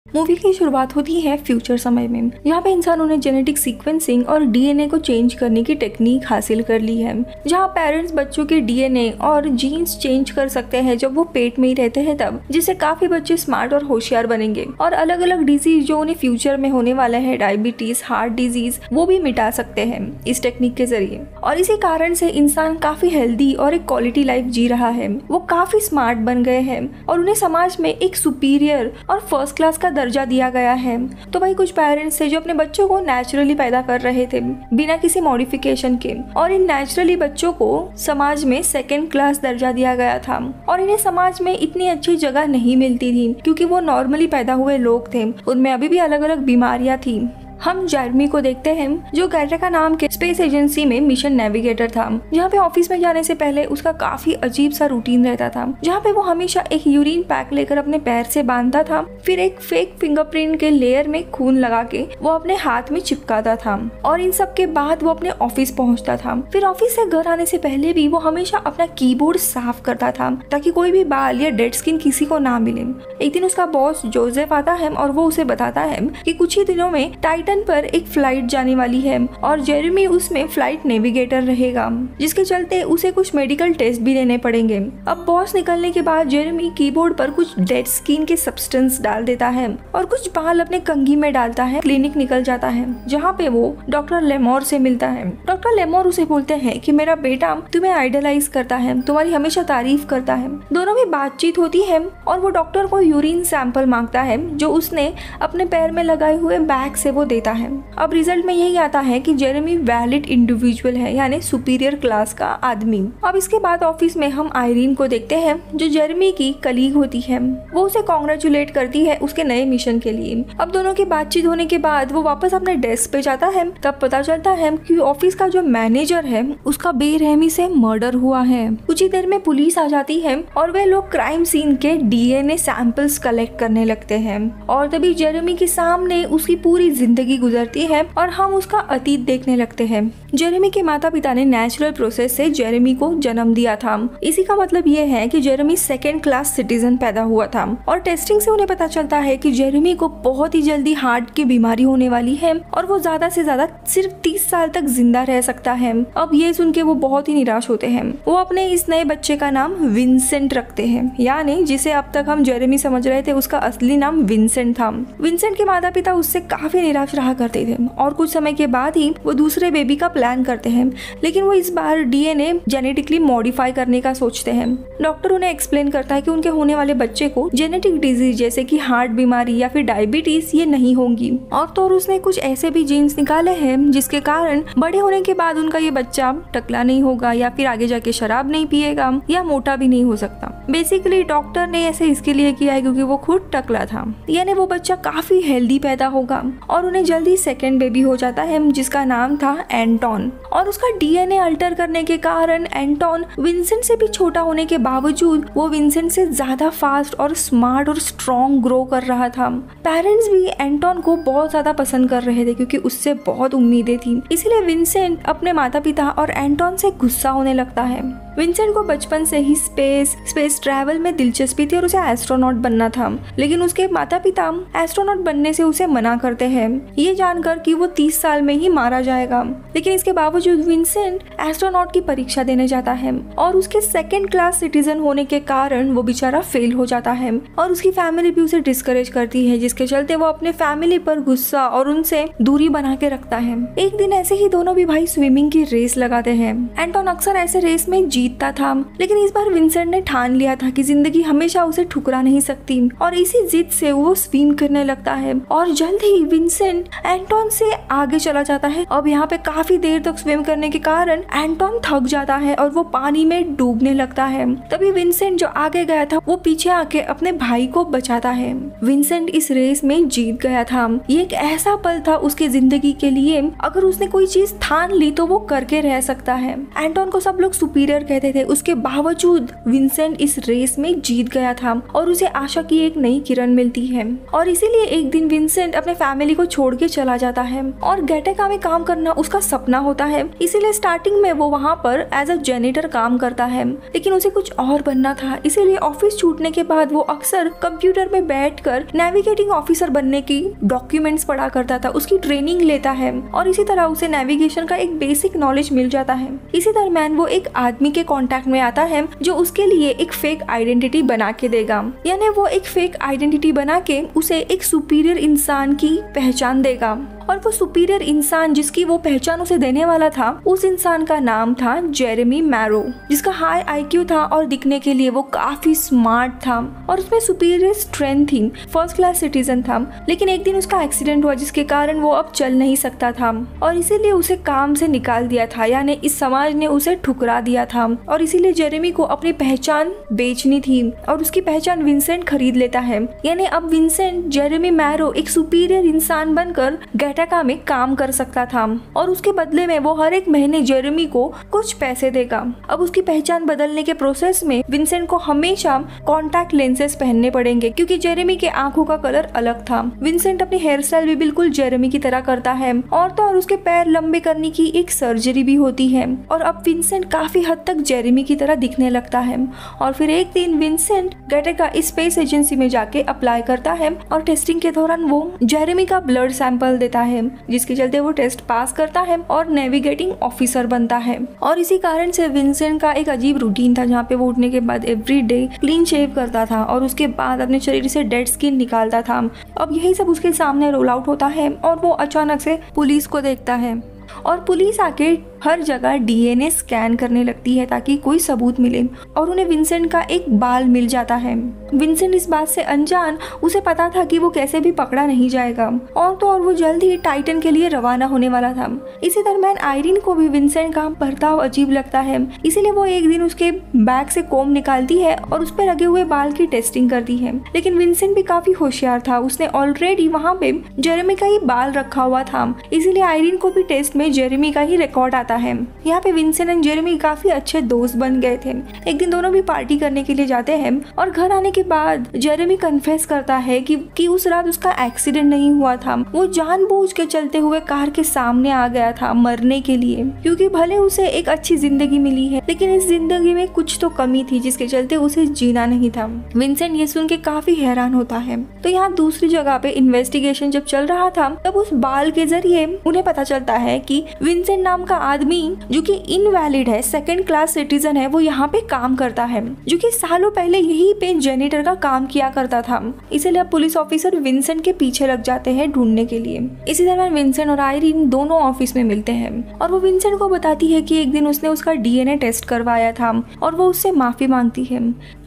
Movie की शुरुआत होती है फ्यूचर समय में, जहाँ पे इंसानों ने जेनेटिक सीक्वेंसिंग और डीएनए को चेंज करने की टेक्निक हासिल कर ली है, जहाँ पेरेंट्स बच्चों के डीएनए और जीन्स चेंज कर सकते हैं जब वो पेट में ही रहते हैं तब, जिससे काफी बच्चे स्मार्ट और होशियार बनेंगे और अलग अलग डिजीज जो उन्हें फ्यूचर में होने वाला है, डायबिटीज, हार्ट डिजीज, वो भी मिटा सकते हैं इस टेक्निक के जरिए। और इसी कारण से इंसान काफी हेल्दी और एक क्वालिटी लाइफ जी रहा है। वो काफी स्मार्ट बन गए हैं और उन्हें समाज में एक सुपीरियर और फर्स्ट क्लास का दर्जा दिया गया है। तो भाई कुछ पेरेंट्स थे जो अपने बच्चों को नेचुरली पैदा कर रहे थे बिना किसी मॉडिफिकेशन के, और इन नेचुरली बच्चों को समाज में सेकंड क्लास दर्जा दिया गया था और इन्हें समाज में इतनी अच्छी जगह नहीं मिलती थी क्योंकि वो नॉर्मली पैदा हुए लोग थे। उनमें अभी भी अलग अलग बीमारियां थी। हम जेरेमी को देखते हैं जो गायरेका नाम के स्पेस एजेंसी में मिशन नेविगेटर था, जहाँ पे ऑफिस में जाने से पहले उसका काफी अजीब सा रूटीन रहता था, जहाँ पे वो हमेशा एक यूरिन पैक लेकर अपने पैर से बांधता था, फिर एक फेक फिंगरप्रिंट के लेयर में खून लगा के वो अपने हाथ में चिपकाता था और इन सब के बाद वो अपने ऑफिस पहुंचता था। फिर ऑफिस से घर आने से पहले भी वो हमेशा अपना कीबोर्ड साफ करता था ताकि कोई भी बाल या डेड स्किन किसी को ना मिले। एक दिन उसका बॉस जोसेफ आता है और वो उसे बताता है कि कुछ ही दिनों में टाइटन पर एक फ्लाइट जाने वाली है और जेरेमी उसमें फ्लाइट नेविगेटर रहेगा, जिसके चलते उसे कुछ मेडिकल टेस्ट भी लेने पड़ेंगे। अब बॉस निकलने के बाद जेरेमी कीबोर्ड पर कुछ डेड स्किन के सब्सटेंस डाल देता है और कुछ बाल अपने कंघी में डालता है। क्लिनिक निकल जाता है जहाँ पे वो डॉक्टर लेमोर से मिलता है। डॉक्टर लेमोर उसे बोलते हैं कि मेरा बेटा तुम्हें आइडलाइज करता है, तुम्हारी हमेशा तारीफ करता है। दोनों में बातचीत होती है और वो डॉक्टर को यूरिन सैंपल मांगता है जो उसने अपने पैर में लगाए हुए बैग से वो देता है। अब रिजल्ट में यही आता है कि जेरेमी वैलिड इंडिविजुअल है, यानी सुपीरियर क्लास का आदमी। अब इसके बाद ऑफिस में हम आयरीन को देखते हैं जो जेरेमी की कलीग होती है। वो उसे कॉन्ग्रेचुलेट करती है उसके नए मिशन के लिए। अब दोनों की बातचीत होने के बाद वो वापस अपने डेस्क पे जाता है। तब पता चलता है कि ऑफिस का जो मैनेजर है उसका बेरहमी से मर्डर हुआ है। कुछ ही देर में पुलिस आ जाती है और वे लोग क्राइम सीन के डीएनए सैंपल्स कलेक्ट करने लगते हैं और तभी जेरेमी के सामने उसकी पूरी जिंदगी गुजरती है और हम उसका अतीत देखने लगते हैं। जेरेमी के माता पिता ने नेचुरल प्रोसेस से जेरेमी को जन्म दिया था। इसी का मतलब ये है कि जेरेमी सेकंड क्लास सिटीजन पैदा हुआ था और टेस्टिंग से उन्हें पता चलता है कि जेरेमी को बहुत ही जल्दी हार्ट की बीमारी होने वाली है और वो ज्यादा से ज्यादा सिर्फ 30 साल तक जिंदा रह सकता है। अब ये सुन के वो बहुत ही निराश होते हैं। वो अपने इस नए बच्चे का नाम विंसेंट रखते हैं, यानी जिसे अब तक हम जेरेमी समझ रहे थे उसका असली नाम विंसेंट था। विंसेंट के माता पिता उससे काफी निराश रहा करते थे और कुछ समय के बाद ही वो दूसरे बेबी का प्लान करते हैं, लेकिन वो इस बार डीएनए जेनेटिकली मॉडिफाई करने का सोचते हैं। डॉक्टर उन्हें एक्सप्लेन करता है कि उनके होने वाले बच्चे को जेनेटिक डिजीज जैसे कि हार्ट बीमारी या फिर डायबिटीज ये नहीं होंगी और तो उसने कुछ ऐसे भी जीन्स निकाले हैं जिसके कारण बड़े होने के बाद उनका ये बच्चा टकला नहीं होगा या फिर आगे जाके शराब नहीं पिएगा या मोटा भी नहीं हो सकता। बेसिकली डॉक्टर ने ऐसे इसके लिए किया है क्योंकि वो खुद टकला था, यानी वो बच्चा काफी हेल्दी पैदा होगा और उन्हें जल्दी सेकेंड बेबी हो जाता है जिसका नाम था एंटोन। और उसका डीएनए अल्टर करने के कारण एंटोन विंसेंट से भी छोटा होने के बावजूद वो विंसेंट से ज्यादा फास्ट और स्मार्ट और स्ट्रॉन्ग ग्रो कर रहा था। पेरेंट्स भी एंटोन को बहुत ज्यादा पसंद कर रहे थे क्योंकि उससे बहुत उम्मीदें थी, इसीलिए विंसेंट अपने माता पिता और एंटोन से गुस्सा होने लगता है। विंसेंट को बचपन से ही स्पेस ट्रैवल में दिलचस्पी थी और उसे एस्ट्रोनॉट बनना था, लेकिन उसके माता पिता एस्ट्रोनॉट बनने से उसे मना करते हैं, ये जानकर कि वो 30 साल में ही मारा जाएगा। लेकिन इसके बावजूद विंसेंट एस्ट्रोनॉट की परीक्षा देने जाता है और उसके सेकंड क्लास सिटीजन होने के कारण वो बेचारा फेल हो जाता है और उसकी फैमिली भी उसे डिस्करेज करती है, जिसके चलते वो अपने फैमिली पर गुस्सा और उनसे दूरी बना के रखता है। एक दिन ऐसे ही दोनों भी भाई स्विमिंग की रेस लगाते हैं। एंटोन अक्सर ऐसे रेस में जीतता था, लेकिन इस बार विंसेंट ने ठान लिया था कि जिंदगी हमेशा उसे ठुकरा नहीं सकती और इसी जिद से वो स्विम करने लगता है और जल्द ही विंसेंट एंटोन से आगे चला जाता है। अब यहाँ पे काफी देर तक स्विम करने के कारण एंटोन थक जाता है और वो पानी में डूबने लगता है। तभी विंसेंट जो आगे गया था वो पीछे आके अपने भाई को बचाता है। विंसेंट इस रेस में जीत गया था। ये एक ऐसा पल था उसकी जिंदगी के लिए, अगर उसने कोई चीज ठान ली तो वो करके रह सकता है। एंटोन को सब लोग सुपीरियर कहते थे, उसके बावजूद विंसेंट इस रेस में जीत गया था और उसे आशा की एक नई किरण मिलती है। और इसीलिए एक दिन विंसेंट अपने फैमिली को छोड़ के चला जाता है और गैटेका में काम करना उसका सपना होता है। इसीलिए स्टार्टिंग में वो वहाँ पर एज अ जेनिटर काम करता है, लेकिन उसे कुछ और बनना था। इसीलिए ऑफिस छूटने के बाद वो अक्सर कंप्यूटर में बैठकर नेविगेटिंग ऑफिसर बनने की डॉक्यूमेंट्स पढ़ा करता था, उसकी ट्रेनिंग लेता है और इसी तरह उसे नेविगेशन का एक बेसिक नॉलेज मिल जाता है। इसी दरम्यान वो एक आदमी के कांटेक्ट में आता है जो उसके लिए एक फेक आइडेंटिटी बना के देगा, यानी वो एक फेक आइडेंटिटी बना के उसे एक सुपीरियर इंसान की पहचान देगा। और वो सुपीरियर इंसान जिसकी वो पहचान उसे देने वाला था, उस इंसान का नाम था जेरेमी मैरो, जिसका हाई आईक्यू था और दिखने के लिए वो काफी स्मार्ट था और उसमें सुपीरियर स्ट्रेंथ थी, फर्स्ट क्लास सिटीजन था। लेकिन एक दिन उसका एक्सीडेंट हुआ जिसके कारण वो अब चल नहीं सकता था और इसीलिए उसे काम से निकाल दिया था, यानी इस समाज ने उसे ठुकरा दिया था। और इसीलिए जेरेमी को अपनी पहचान बेचनी थी और उसकी पहचान विंसेंट खरीद लेता है। यानी अब विंसेंट जेरेमी मैरो एक सुपीरियर इंसान बनकर गैटेका में काम कर सकता था और उसके बदले में वो हर एक महीने जेरेमी को कुछ पैसे देगा। अब उसकी पहचान बदलने के प्रोसेस में विंसेंट को हमेशा कॉन्टैक्ट लेंसेज पहनने पड़ेंगे क्योंकि जेरेमी के आंखों का कलर अलग था। विंसेंट अपनी हेयर स्टाइल भी बिल्कुल जेरेमी की तरह करता है और तो और उसके पैर लंबे करने की एक सर्जरी भी होती है और अब विंसेंट काफी हद तक जेरेमी की तरह दिखने लगता है। और फिर एक दिन विंसेंट गैटेका स्पेस एजेंसी में जाके अप्लाई करता है और टेस्टिंग के दौरान वो जेरेमी का ब्लड सैंपल देता है, जिसके चलते वो टेस्ट पास करता है और नेविगेटिंग ऑफिसर बनता है। और इसी कारण से विंसेंट का एक अजीब रूटीन था जहाँ पे वो उठने के बाद एवरी डे क्लीन शेव करता था और उसके बाद अपने शरीर से डेड स्किन निकालता था। अब यही सब उसके सामने रोल आउट होता है और वो अचानक से पुलिस को देखता है और पुलिस आके हर जगह डीएनए स्कैन करने लगती है ताकि कोई सबूत मिले और उन्हें विंसेंट का एक बाल मिल जाता है। विंसेंट इस बात से अनजान, उसे पता था कि वो कैसे भी पकड़ा नहीं जाएगा और तो और वो जल्द ही टाइटन के लिए रवाना होने वाला था। इसी दरम्यान आयरीन को भी विंसेंट का बर्ताव अजीब लगता है, इसीलिए वो एक दिन उसके बैग से कोम निकालती है और उस पर लगे हुए बाल की टेस्टिंग करती है। लेकिन विंसेंट भी काफी होशियार था, उसने ऑलरेडी वहाँ पे जेरेमी का ही बाल रखा हुआ था, इसीलिए आयरीन को भी टेस्ट में जेरेमी का ही रिकॉर्ड आता है। यहाँ पे विंसेंट एंड जेरेमी काफी अच्छे दोस्त बन गए थे। एक दिन दोनों भी पार्टी करने के लिए जाते हैं और घर आने के बाद जेरेमी कन्फेस करता है कि उस रात उसका एक्सीडेंट नहीं हुआ था, वो जानबूझ के चलते हुए कार के सामने आ गया था मरने के लिए, क्योंकि भले उसे एक अच्छी जिंदगी मिली है लेकिन इस जिंदगी में कुछ तो कमी थी जिसके चलते उसे जीना नहीं था। विंसेंट ये सुन के काफी हैरान होता है। तो यहाँ दूसरी जगह पे इन्वेस्टिगेशन जब चल रहा था तब उस बाल के जरिए उन्हें पता चलता है कि विंसेंट नाम का आदमी जो कि इनवैलिड है, सेकंड क्लास सिटीजन है, वो यहाँ पे काम करता है, जो कि सालों पहले यही पे जेनिटर का काम किया करता था। इसीलिए अब पुलिस ऑफिसर विंसेंट के पीछे लग जाते हैं ढूंढने के लिए। इसी दरम्यान विंसेंट और आयरीन दोनों ऑफिस में मिलते हैं और वो विंसेंट को बताती है कि एक दिन उसने उसका डीएनए टेस्ट करवाया था और वो उससे माफी मांगती है।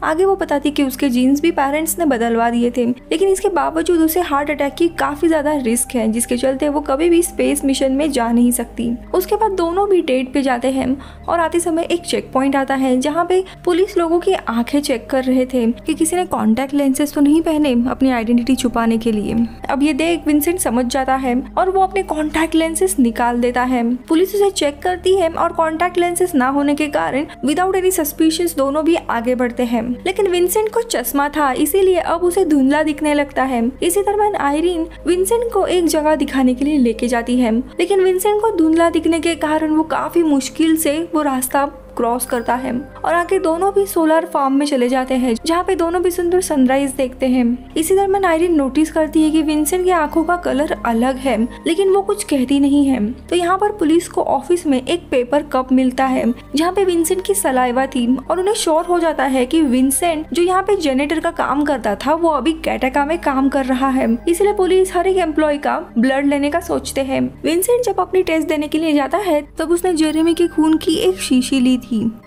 आगे वो बताती कि उसके जीन्स भी पेरेंट्स ने बदलवा दिए थे, लेकिन इसके बावजूद उसे हार्ट अटैक की काफी ज्यादा रिस्क है जिसके चलते वो कभी भी स्पेस मिशन में जा नहीं सकती। उसके बाद दोनों भी डेट पे जाते हैं और आते समय एक चेक पॉइंट आता है जहाँ पे पुलिस लोगों की आंखें चेक कर रहे थे कि किसी ने कॉन्टैक्ट लेंसेज तो नहीं पहने अपनी आइडेंटिटी छुपाने के लिए। अब ये देख विंसेंट समझ जाता है और वो अपने कॉन्टैक्ट लेंसेज निकाल देता है। पुलिस उसे चेक करती है और कॉन्टैक्ट लेंसेज ना होने के कारण विदाउट एनी सस्पिशंस दोनों भी आगे बढ़ते हैं। लेकिन विंसेंट को चश्मा था इसीलिए अब उसे धुंधला दिखने लगता है। इसी दरम्यान आयरीन विंसेंट को एक जगह दिखाने के लिए लेके जाती है, लेकिन विंसेंट को धुंधला दिखने के कारण वो काफी मुश्किल से वो रास्ता क्रॉस करता है और आगे दोनों भी सोलर फार्म में चले जाते हैं जहाँ पे दोनों भी सुंदर सनराइज देखते हैं। इसी दरम्यान आयरीन नोटिस करती है कि विंसेंट की आंखों का कलर अलग है, लेकिन वो कुछ कहती नहीं है। तो यहाँ पर पुलिस को ऑफिस में एक पेपर कप मिलता है जहाँ पे विंसेंट की सलाइवा थी और उन्हें श्योर हो जाता है कि विंसेंट जो यहाँ पे जेनेटर का काम करता था वो अभी गैटेका में काम कर रहा है। इसलिए पुलिस हर एक एम्प्लॉय का ब्लड लेने का सोचते हैं। विंसेंट जब अपनी टेस्ट देने के लिए जाता है तब उसने जेरेमी के खून की एक शीशी ली थी।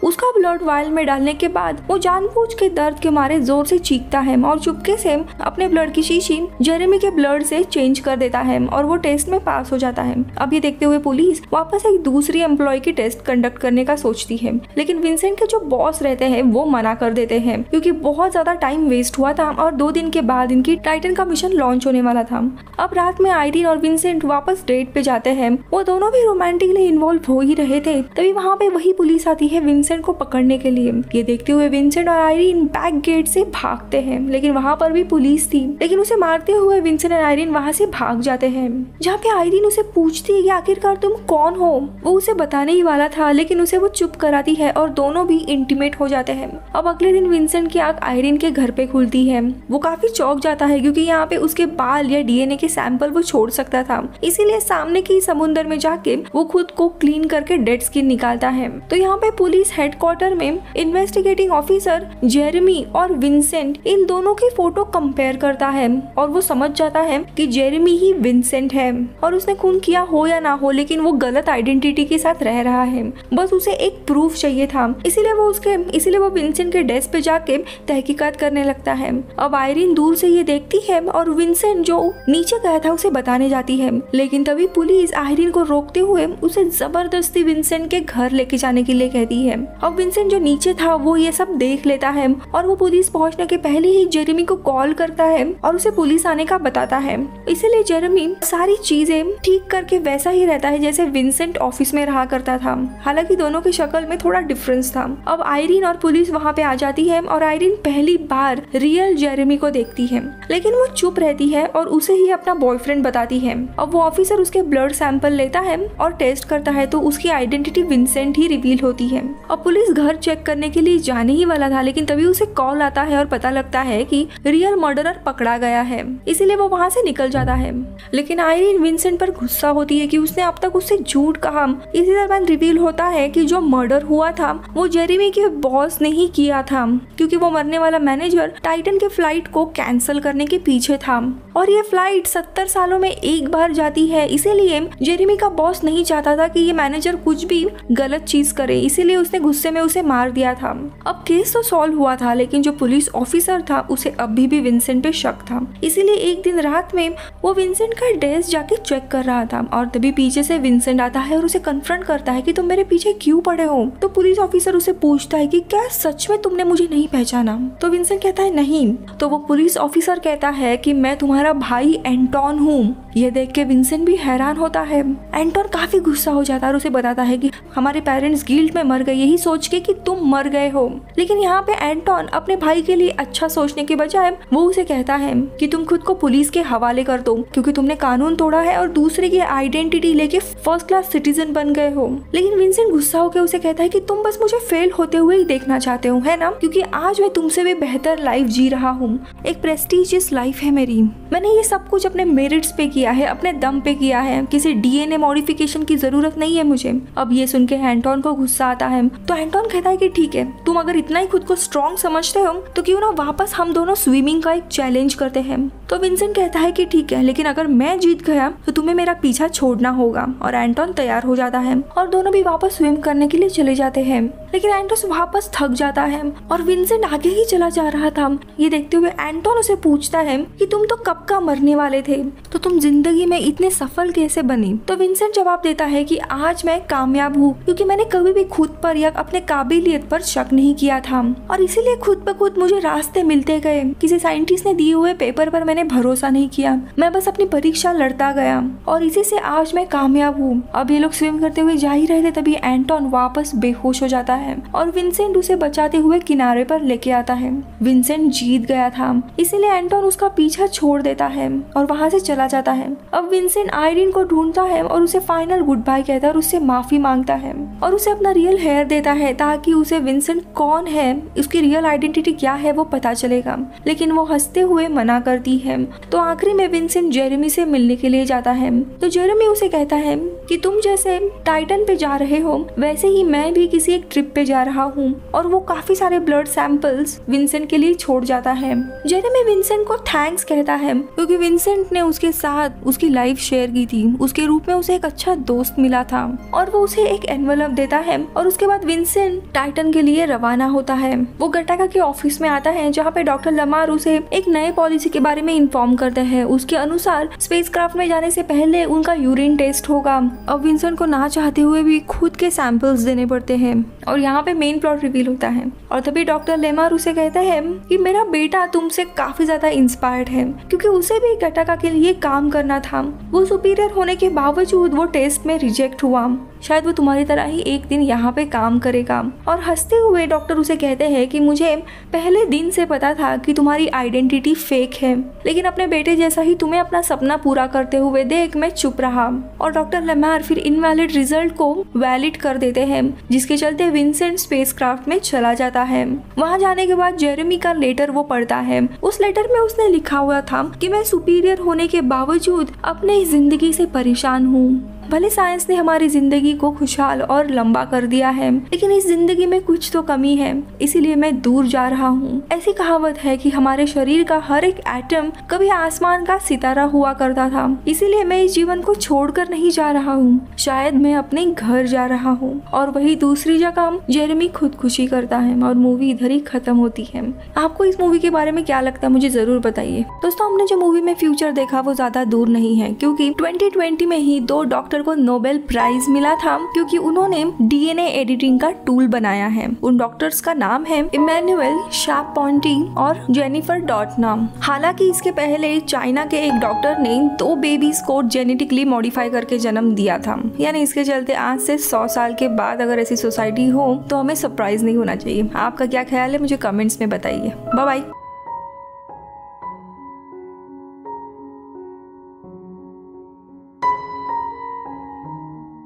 उसका ब्लड वायल में डालने के बाद वो जानबूझ के दर्द के मारे जोर से चीखता है और चुपके से अपने ब्लड की शीशी जेरेमी के ब्लड से चेंज कर देता है और वो टेस्ट में पास हो जाता है। अब ये देखते हुए पुलिस वापस एक दूसरी एम्प्लॉय की टेस्ट कंडक्ट करने का सोचती है, लेकिन विंसेंट के जो बॉस रहते हैं वो मना कर देते हैं क्योंकि बहुत ज्यादा टाइम वेस्ट हुआ था और 2 दिन के बाद इनकी टाइटन का मिशन लॉन्च होने वाला था। अब रात में आयरीन और विंसेंट वापस डेट पे जाते हैं। वो दोनों भी रोमांटिकली इन्वॉल्व हो ही रहे थे, तभी वहाँ पे वही पुलिस आती जाती है विंसेंट को पकड़ने के लिए। ये देखते हुए विंसेंट और आयरीन बैक गेट से भागते हैं, लेकिन वहाँ पर भी पुलिस थी, लेकिन उसे मारते हुए विंसेंट और आयरीन वहाँ से भाग जाते हैं। जहाँ पे आयरीन उसे पूछती है कि आखिरकार तुम कौन हो। वो उसे बताने ही वाला था, लेकिन उसे वो चुप कराती है और दोनों भी इंटीमेट हो जाते हैं। अब अगले दिन विंसेंट की आंख आयरीन के घर पे खुलती है। वो काफी चौंक जाता है क्योंकि यहाँ पे उसके बाल या डीएनए के सैंपल वो छोड़ सकता था, इसीलिए सामने की समुद्र में जाके वो खुद को क्लीन करके डेड स्किन निकालता है। तो यहाँ पे पुलिस हेडक्वार्टर में इन्वेस्टिगेटिंग ऑफिसर जेरेमी और विंसेंट इन दोनों की फोटो कंपेयर करता है और वो समझ जाता है कि जेरेमी ही विंसेंट है और उसने खून किया हो या ना हो, लेकिन वो गलत आइडेंटिटी के साथ रह रहा है। बस उसे एक प्रूफ चाहिए था, इसीलिए वो विंसेंट के डेस्क पे जाके तहकीकात करने लगता है। अब आयरीन दूर से ये देखती है और विंसेंट जो नीचे गया था उसे बताने जाती है, लेकिन तभी पुलिस आयरीन को रोकते हुए उसे जबरदस्ती विंसेंट के घर लेके जाने के लिए कहती है। अब विंसेंट जो नीचे था वो ये सब देख लेता है और वो पुलिस पहुंचने के पहले ही जेरेमी को कॉल करता है और उसे पुलिस आने का बताता है। इसीलिए जेरेमी सारी चीजें ठीक करके वैसा ही रहता है जैसे विंसेंट ऑफिस में रहा करता था, हालांकि दोनों की शक्ल में थोड़ा डिफरेंस था। अब आयरीन और पुलिस वहाँ पे आ जाती है और आयरीन पहली बार रियल जेरेमी को देखती है, लेकिन वो चुप रहती है और उसे ही अपना बॉयफ्रेंड बताती है। अब वो ऑफिसर उसके ब्लड सैंपल लेता है और टेस्ट करता है तो उसकी आइडेंटिटी विंसेंट ही रिवील होती है। अब पुलिस घर चेक करने के लिए जाने ही वाला था, लेकिन तभी उसे कॉल आता है और पता लगता है कि रियल मर्डरर पकड़ा गया है, इसीलिए वो वहाँ से निकल जाता है। लेकिन आयरीन विंसेंट पर गुस्सा होती है कि उसने अब तक उससे झूठ कहा। इसी दरमियान रिवील होता है कि जो मर्डर हुआ था वो जेरेमी के बॉस ने ही किया था, क्योंकि वो मरने वाला मैनेजर टाइटन के फ्लाइट को कैंसिल करने के पीछे था और ये फ्लाइट 70 सालों में एक बार जाती है, इसीलिए जेरेमी का बॉस नहीं चाहता था कि ये मैनेजर कुछ भी गलत चीज करे, इसीलिए उसने गुस्से में उसे मार दिया था। अब केस तो सॉल्व हुआ था, लेकिन जो पुलिस ऑफिसर था उसे अभी भी विंसेंट पे शक था, इसीलिए एक दिन रात में वो विंसेंट का डेस्क जाके चेक कर रहा था और तभी पीछे से विंसेंट आता है और उसे कन्फ्रंट करता है कि तुम मेरे पीछे क्यों पड़े हो। तो पुलिस ऑफिसर उसे पूछता है कि क्या सच में तुमने मुझे नहीं पहचाना। तो विंसेंट कहता है नहीं। तो वो पुलिस ऑफिसर कहता है कि मैं तुम्हारा भाई एंटोन हूँ। ये देख के विंसेंट भी हैरान होता है। एंटोन काफी गुस्सा हो जाता है और उसे बताता है कि हमारे पेरेंट्स गिल्ट में मर गए यही सोच के कि तुम मर गए हो। लेकिन यहाँ पे एंटोन अपने भाई के लिए अच्छा सोचने के बजाय वो उसे कहता है कि तुम खुद को पुलिस के हवाले कर दो, क्योंकि तुमने कानून तोड़ा है और दूसरे की आइडेंटिटी लेके फर्स्ट क्लास सिटीजन बन गए हो। लेकिन विंसेंट गुस्सा होकर उसे कहता है कि तुम बस मुझे फेल होते हुए ही देखना चाहते हो, है ना, क्योंकि आज मैं तुमसे भी बेहतर लाइफ जी रहा हूँ। एक प्रेस्टीजियस लाइफ है मेरी। मैंने ये सब कुछ अपने मेरिट्स पे किया है, अपने दम पे किया है, किसी डीएनए मॉडिफिकेशन की जरूरत नहीं है मुझे। अब ये सुन के एंटोन को गुस्सा आता है। तो एंटोन कहता है कि ठीक है, तुम अगर इतना ही खुद को स्ट्रॉन्ग समझते हो तो क्यों ना वापस हम दोनों स्विमिंग का एक चैलेंज करते हैं। तो विंसेंट कहता है कि ठीक है, लेकिन अगर मैं जीत गया तो तुम्हें मेरा पीछा छोड़ना होगा। और एंटोन तैयार हो जाता है और दोनों भी वापस स्विम करने के लिए चले जाते हैं। लेकिन एंटोन वापस थक जाता है और विंसेंट आगे ही चला जा रहा था। ये देखते हुए एंटोन उसे पूछता है कि तुम तो कब का मरने वाले थे, तो तुम जिंदगी में इतने सफल कैसे बनी। तो विंसेंट जवाब देता है कि आज मैं कामयाब हूँ क्योंकि मैंने कभी भी खुद पर या अपने काबिलियत पर शक नहीं किया था और इसीलिए खुद ब खुद मुझे रास्ते मिलते गए। किसी साइंटिस्ट ने दिए हुए पेपर पर मैंने भरोसा नहीं किया, मैं बस अपनी परीक्षा लड़ता गया और इसी से आज मैं कामयाब हूँ। अब ये लोग स्विम करते हुए जा ही रहे थे, तभी एंटोन वापस बेहोश हो जाता है और विंसेंट उसे बचाते हुए किनारे पर लेके आता है। विंसेंट जीत गया था, इसीलिए एंटोन उसका पीछा छोड़ देता है और वहाँ से चला जाता है। अब विंसेंट आयरीन को ढूंढता है और उसे फाइनल गुड बाय कहता है और उससे माफी मांगता है और उसे अपना रियल हेयर देता है ताकि उसे विंसेंट कौन है, उसकी रियल आइडेंटिटी क्या है वो पता चलेगा। लेकिन वो हंसते हुए मना करती है। तो आखिरी में विंसेंट जेरेमी से मिलने के लिए जाता है। तो जेरेमी उसे कहता है कि तुम जैसे टाइटन पे जा रहे हो वैसे ही मैं भी किसी एक ट्रिप पे जा रहा हूँ और वो काफी सारे ब्लड सैंपल्स विंसेंट के लिए छोड़ जाता है। जेरेमी विंसेंट को थैंक्स कहता है क्योंकि विंसेंट ने उसके साथ उसकी लाइफ शेयर की थी, उसके रूप में उसे एक अच्छा दोस्त मिला था और वो उसे एक एनवेलप देता है और उसके बाद विंसेंट टाइटन के लिए रवाना होता है। वो गटाका के ऑफिस में आता है जहाँ पे डॉक्टर लमार उसे एक नए पॉलिसी के बारे में इन्फॉर्म करते हैं। उसके अनुसार स्पेसक्राफ्ट में जाने से पहले उनका यूरिन टेस्ट होगा। अब विंसेंट को ना चाहते हुए भी खुद के सैंपल्स देने पड़ते हैं और यहाँ पे मेन प्लॉट रिवील होता है और तभी डॉक्टर लेमार उसे कहता है कि मेरा बेटा तुमसे काफी ज्यादा इंस्पायर्ड है क्योंकि उसे भी गटाका के लिए काम करना था। वो सुपीरियर होने के बावजूद वो टेस्ट में रिजेक्ट हुआ शायद वो तुम्हारी तरह ही एक दिन यहाँ पे काम करेगा। और हंसते हुए डॉक्टर उसे कहते हैं कि मुझे पहले दिन से पता था कि तुम्हारी आइडेंटिटी फेक है, लेकिन अपने बेटे जैसा ही तुम्हें अपना सपना पूरा करते हुए देख मैं चुप रहा। और डॉक्टर लेमार फिर इनवैलिड रिजल्ट को वैलिड कर देते हैं, जिसके चलते विंसेंट स्पेसक्राफ्ट में चला जाता है। वहां जाने के बाद जेरेमी का लेटर वो पढ़ता है। उस लेटर में उसने लिखा हुआ था कि मैं सुपीरियर होने के बावजूद अपनी जिंदगी से परेशान हूँ। भले साइंस ने हमारी जिंदगी को खुशहाल और लंबा कर दिया है, लेकिन इस जिंदगी में कुछ तो कमी है, इसीलिए मैं दूर जा रहा हूँ। ऐसी कहावत है कि हमारे शरीर का हर एक एटम कभी आसमान का सितारा हुआ करता था, इसीलिए मैं इस जीवन को छोड़कर नहीं जा रहा हूँ। शायद मैं अपने घर जा रहा हूँ। और वही दूसरी जगह जेरेमी खुदकुशी करता है और मूवी इधर ही खत्म होती है। आपको इस मूवी के बारे में क्या लगता है मुझे जरूर बताइए। दोस्तों, हमने जो मूवी में फ्यूचर देखा वो ज्यादा दूर नहीं है, क्योंकि 2020 में ही 2 डॉक्टर को नोबेल प्राइज मिला था, क्योंकि उन्होंने डीएनए एडिटिंग का टूल बनाया है। उन डॉक्टर्स का नाम है इमैनुअल शारपॉन्टी और जेनिफर डॉटनम। हालांकि इसके पहले चाइना के एक डॉक्टर ने 2 बेबीज को जेनेटिकली मॉडिफाई करके जन्म दिया था। यानी इसके चलते आज से 100 साल के बाद अगर ऐसी सोसाइटी हो तो हमें सरप्राइज नहीं होना चाहिए। आपका क्या ख्याल है मुझे कमेंट्स में बताइए। Bye bye.